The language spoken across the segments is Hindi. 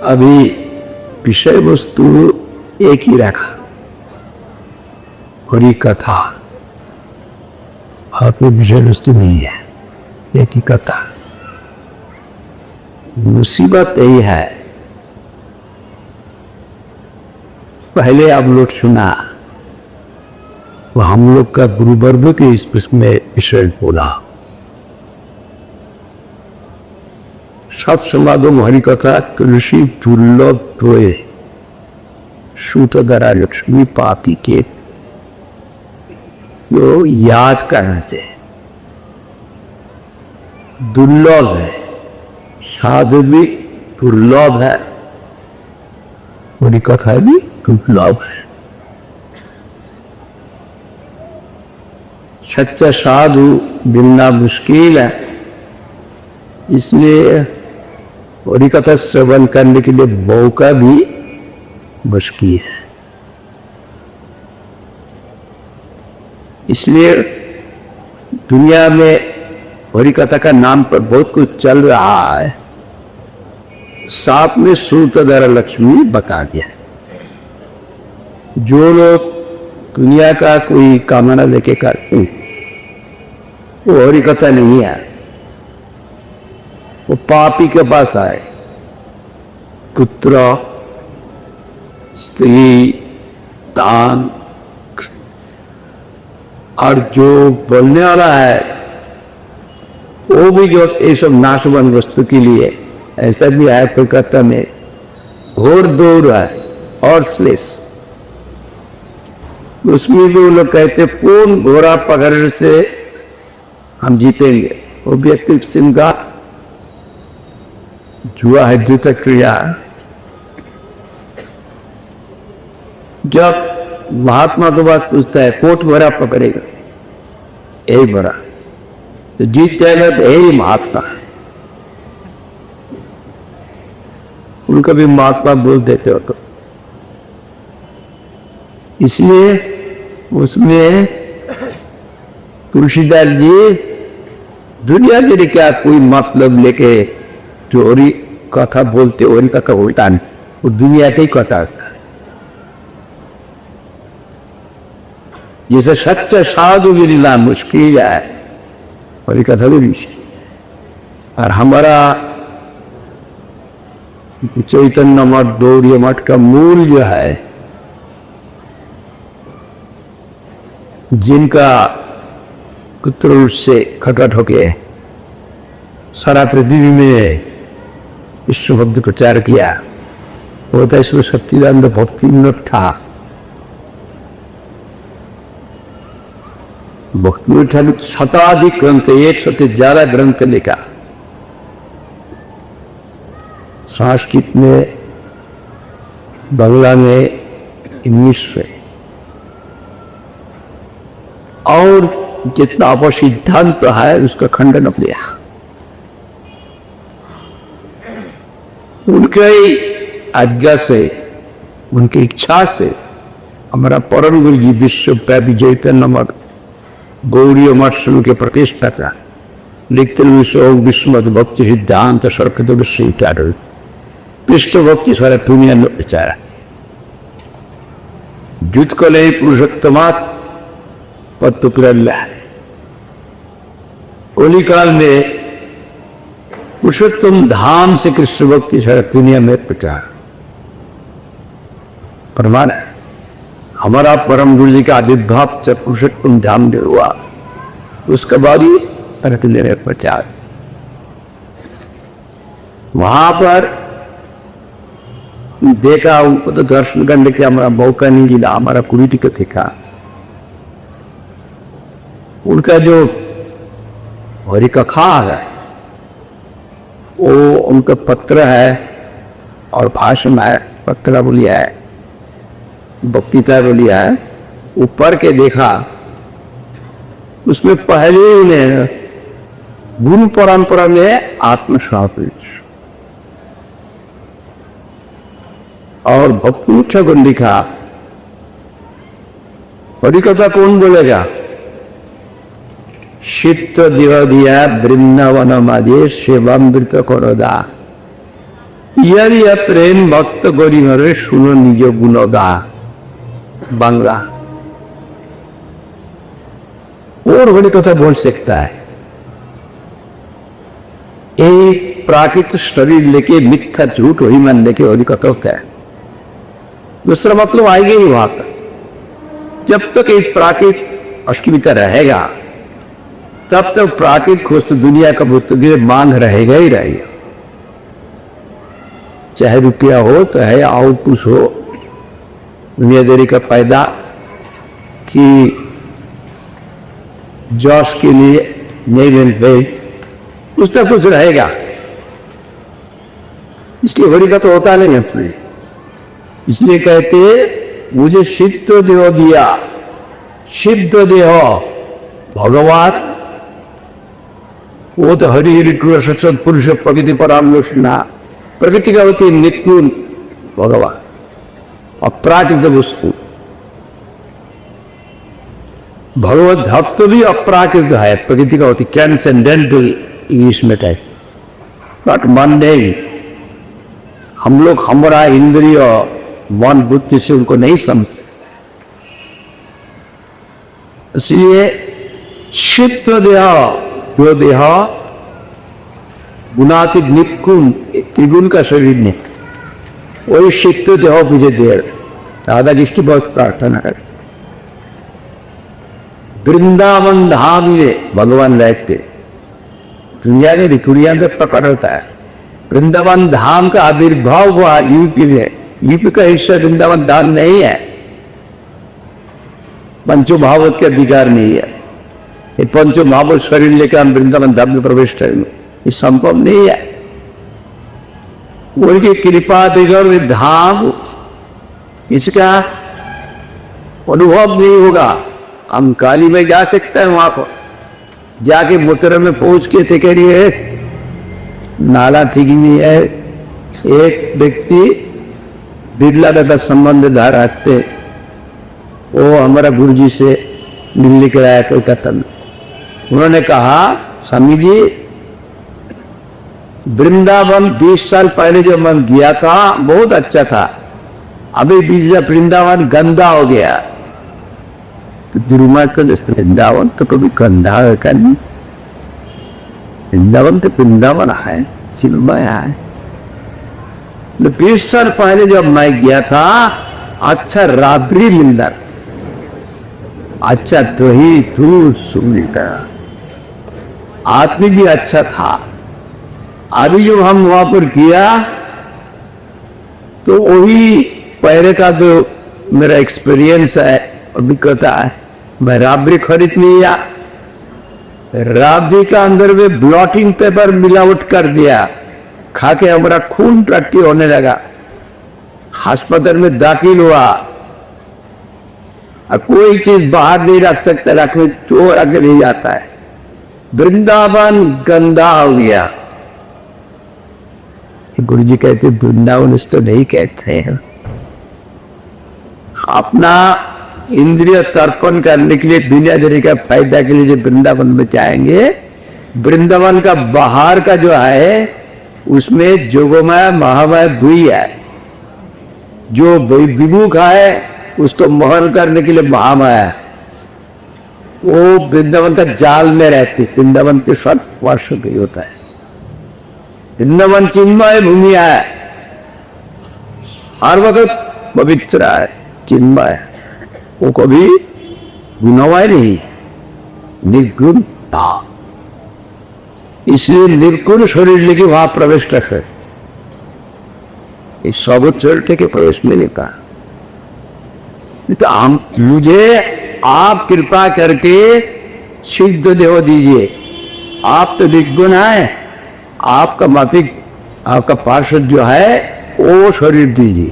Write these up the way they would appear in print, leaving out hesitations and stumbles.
अभी विषय वस्तु एक ही रखा, हरि कथा। आप में विषय वस्तु नहीं है, एक ही कथा। मुसीबत यही है, पहले आप लोग सुना वो हम लोग का गुरुवर्ग के इसमें विषय बोला, सत समागम हरि कथा तुलसी दुर्लभ तोय सूतधरा लक्ष्मी पापी के, तो याद करना चाहिए। दुर्लभ है, साधु भी दुर्लभ है, हरि कथा भी दुर्लभ है। सच्चा साधु मिलना मुश्किल है, इसलिए हरि कथा श्रवण करने के लिए मौका भी मुश्किल है। इसलिए दुनिया में हरि कथा का नाम पर बहुत कुछ चल रहा है, साथ में सूतधरा लक्ष्मी बता दिया। जो लोग दुनिया का कोई कामना लेके करते वो हरि कथा नहीं है, वो पापी के पास आए, पुत्र स्त्री दान, और जो बोलने वाला है वो भी जो ये सब नाशवान वस्तु के लिए, ऐसा भी है कलकत्ता में घोर दौड़ है और स्लेस, उसमें भी वो लोग कहते कौन घोड़ा पकड़ने से हम जीतेंगे, वो भी एक किस्म का जुआ है, द्वित क्रिया। जब महात्मा के बाद पूछता है कोट भरा पकड़ेगा, यही भरा तो जीत जाएगा, तो यही महात्मा है। उनका भी महात्मा बोल देते हो तो, इसलिए उसमें तुलसीदास जी दुनिया के लिए क्या कोई मतलब लेके जो हरि कथा बोलते, हरि कथा बोलता नहीं, वो दुनिया की कथा होता। जैसे सच्चा साधु मिलना मुश्किल है, हरि कथा भी मुश्किल। और हमारा चैतन्य मठ गौड़ीय मठ का मूल जो है, जिनका पुत्र से खटखट होके सारा पृथ्वी में विश्व भक्ति प्रचार किया, वो था इसमें सच्चिदानंद भक्ति मठ था। भक्ति मठ में शताधिक ग्रंथ, 100 से ज्यादा ग्रंथ लिखा, संस्कृत में, बांग्ला में, इंग्लिश में, और जितना वो सिद्धांत है उसका खंडन किया। उनके ही आज्ञा से, उनकी इच्छा से हमारा परम गुरु जी विश्वव्यापी चैतन्य मठ गौड़ीय मठ शुरू के प्रतिष्ठा का लिखते विश्व भक्ति सिद्धांत सर्कदुर पृष्ठ भक्ति सारा दुनिया में विचारा जुत कले पुरुषोत्तमात् पत्तु पिरल्ला। होली काल में पुरुषोत्तम धाम से कृष्ण भक्ति सारा दुनिया में प्रचार प्रमाण है। हमारा परम गुरु जी का आविर्भाव जब पुरुषोत्तम धाम में हुआ, उसके बाद ही दुनिया में प्रचार। वहां पर देखा, उनको तो दर्शन करने के हमारा मौका नहीं मिला, हमारा कुरीति को देखा। उनका जो हरि कथा है वो उनका पत्र है और भाषण है, पत्र बोलिया है, भक्तिता बोलिया है। ऊपर के देखा, उसमें पहले उन्हें गुरु परंपरा में आत्मसात और भक्ति ठाकुर लिखा। हरि कथा कौन बोलेगा? चित्त दिया वृंदावन मादे सेवामृत करोदा। ইয়ারিয়া প্রেম ভক্ত গরিমরে শুনো নিজ গুণগা बांग्ला और बड़ी कथा बोल सकता है। एक प्राकृत शरीर लेके मिथ्या झूठ वही मन लेके और कथा होता है। दूसरा मतलब आएगा ही वहां तक जब तक एक प्राकृत अष्टमिता रहेगा तब तक प्राकृत खोज तो दुनिया का बुद्ध मांग रहेगा ही रहेगा, चाहे रुपया हो चाहे आउटपुट हो। दुनियादारी का फायदा कि जॉस के लिए नहीं मिल गई उसका कुछ रहेगा, इसकी बड़ी का तो होता नहीं अपने। इसलिए कहते मुझे सिद्ध देह दिया, सिद्ध देह भगवान वो तो हरि हरि सत्सत पुरुष प्रकृति पर आलोचना प्रकृति का होती निपुण भगवान, अपराकृत वस्तु भगवत भक्त भी अपराकृत है, प्रकृति का होती ट्रांसेंडेंटल इंग्लिश में टाइप बट मंडेन। हम लोग हमारा इंद्रिय मन बुद्धि से उनको नहीं समझ, इसलिए सिद्ध देह जो देह गुणातीत निपुण त्रिगुण का शरीर ने वही सिद्ध देह मुझे दे। राधा जिसकी बहुत प्रार्थना कर। वृंदावन धाम में भगवान रहते, दुनिया के ऋतुरिया में प्रकट होता है। वृंदावन धाम का आविर्भाव हुआ यूपी में, यूपी का हिस्सा वृंदावन धाम नहीं है, पंचो भागवत का विकार नहीं है। ये पंचो भागवत शरीर लेकर हम वृंदावन धाम में प्रवेश करेंगे ये संभव नहीं है। उनकी कृपा देकर धाम इसका अनुभव नहीं होगा। हम काली में जा सकते हैं, वहां को जाके मोटर में पहुंच के थे कह रही है नाला ठीक नहीं है। एक व्यक्ति बिरला का संबंध धार रखते, वो हमारा गुरुजी से मिलने के आया कलकत्ता में। उन्होंने कहा स्वामी जी वृंदावन 20 साल पहले जब मैं गया था बहुत अच्छा था, अभी वृंदावन गंदा हो गया। तो दुर्मा का वृंदावन तो कभी गंदा है क्या? नहीं, वृंदावन तो वृंदावन है, चिन्मय है। 20 साल पहले जब मैं गया था अच्छा रात्रि मिलदार, अच्छा तो ही तू सुनता, आदमी भी अच्छा था। अभी जब हम वहां पर किया तो वही पहले का जो मेरा एक्सपीरियंस है अभिज्ञता है। मैं राबड़ी खरीद लिया, राबड़ी का अंदर में ब्लॉटिंग पेपर मिलावट कर दिया, खा के हमारा खून टट्टी होने लगा, अस्पताल में दाखिल हुआ। अब कोई चीज बाहर नहीं रख सकता, रखने चोर आगे ले जाता है। वृंदावन गंदा हो गया। गुरु जी कहते वृंदावन इसको नहीं कहते हैं। अपना इंद्रिय तर्पण करने के लिए दुनियादारी का फायदा के लिए जो वृंदावन में जाएंगे, वृंदावन का बाहर का जो है उसमें जोगमय महामय दुई है। जो विमुख है उसको मोहन करने के लिए महामय है, वो वृंदावन का जाल में रहती। वृंदावन के 7 वर्षों के होता है। वृंदावन चिन्मय भूमि है, हर वक्त पवित्र है, चिन्मय है, वो कभी गुणमय नहीं, निर्गुण था। इसलिए निर्गुण शरीर लेके वहां प्रवेश कर सकते, इस सबूत शरीर के प्रवेश में नहीं कहा। तो हम मुझे आप कृपा करके सिद्ध देह दीजिए। आप तो निर्गुण है, आपका माफिक आपका पार्षद जो है वो शरीर दीजिए।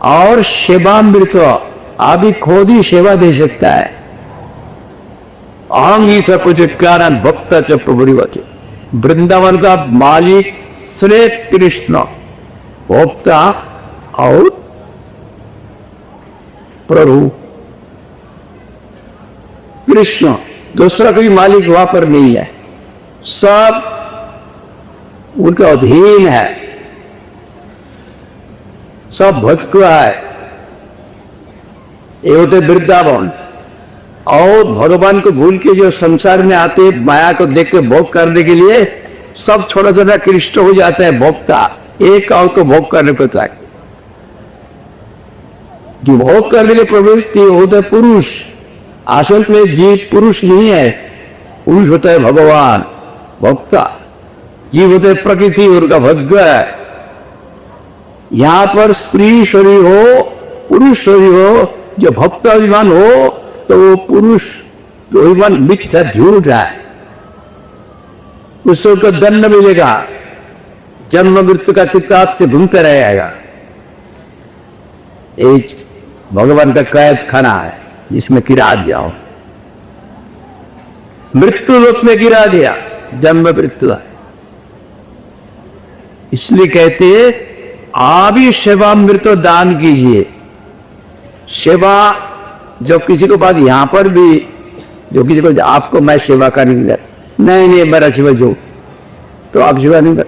और सेवामृत आप भी खुद ही सेवा दे सकता है। अहम ही सब कुछ कारण भक्त चुपड़ी बचे। वृंदावन का मालिक श्री कृष्ण, भोक्ता और प्रभु कृष्ण, दूसरा कोई मालिक वहां पर नहीं है। सब उनके अधीन है, सब भटक रहा है। ये होते वृंदावन। और भगवान को भूल के जो संसार में आते माया को देख के भोग करने के लिए सब छोटा छोटा कृष्ण हो जाता है भोक्ता, एक और को भोग करने को चाहिए। जो भोग करने की प्रवृत्ति होता है पुरुष। असल में जीव पुरुष नहीं है, पुरुष होता है भगवान भोक्ता, जीव होते है प्रकृति उनका भोग्य है। यहां पर स्त्री शरीर हो पुरुष शरीर हो, जो भक्त अभिमान हो तो वो पुरुष जो अभिमान मिथ्या झूठ है, उसको दंड मिलेगा, जन्म मृत्यु का किताब से घूमते रहेगा। एक भगवान का कैद खाना है जिसमें गिरा दिया हो, मृत्यु लोक में गिरा दिया, जन्म मृत्यु है। इसलिए कहते आप ही सेवामृत दान कीजिए। सेवा जो किसी को बात यहां पर भी जो किसी को आपको मैं सेवा करेंगे, नहीं नहीं मेरा सेवा जो तो आप सेवा नहीं कर,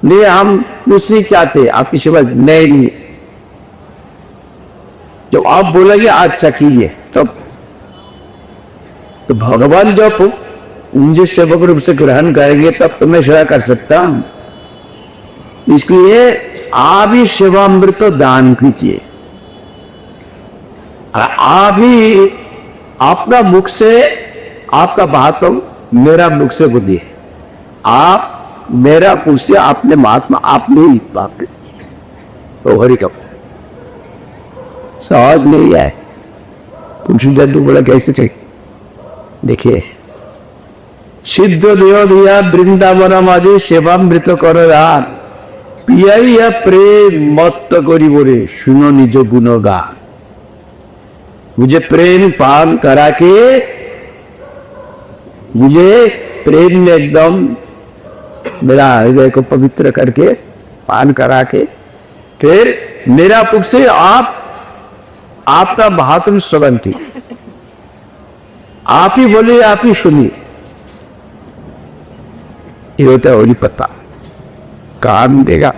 नहीं हम कुछ नहीं चाहते आपकी सेवा, नहीं जो आप बोलेंगे अच्छा कीजिए तब तो भगवान जब मुझे सेवक रूप से ग्रहण करेंगे तब तो मैं सेवा कर सकता हूं। इसलिए आप ही सेवामृत दान कीजिए। आप ही अपना मुख से आपका बात मेरा मुख से बोलिए, आप मेरा मुख से आपने महात्मा आपने ही बात तो हरि का सहज नहीं है। तुलसी जद्दू बोला कैसे थे, देखिए सिद्ध देव दिया वृंदावन माझे सेवामृत कर दान, पिया प्रेम मत करी बोरे सुनो निज गुणगान। मुझे प्रेम पान करा के, मुझे प्रेम में एकदम मेरा हृदय को पवित्र करके पान करा के फिर मेरा मुख से आपका महात्म श्रवण थी, आप ही बोले आप ही सुनिए। ये होता है होली पत्ता काम देगा।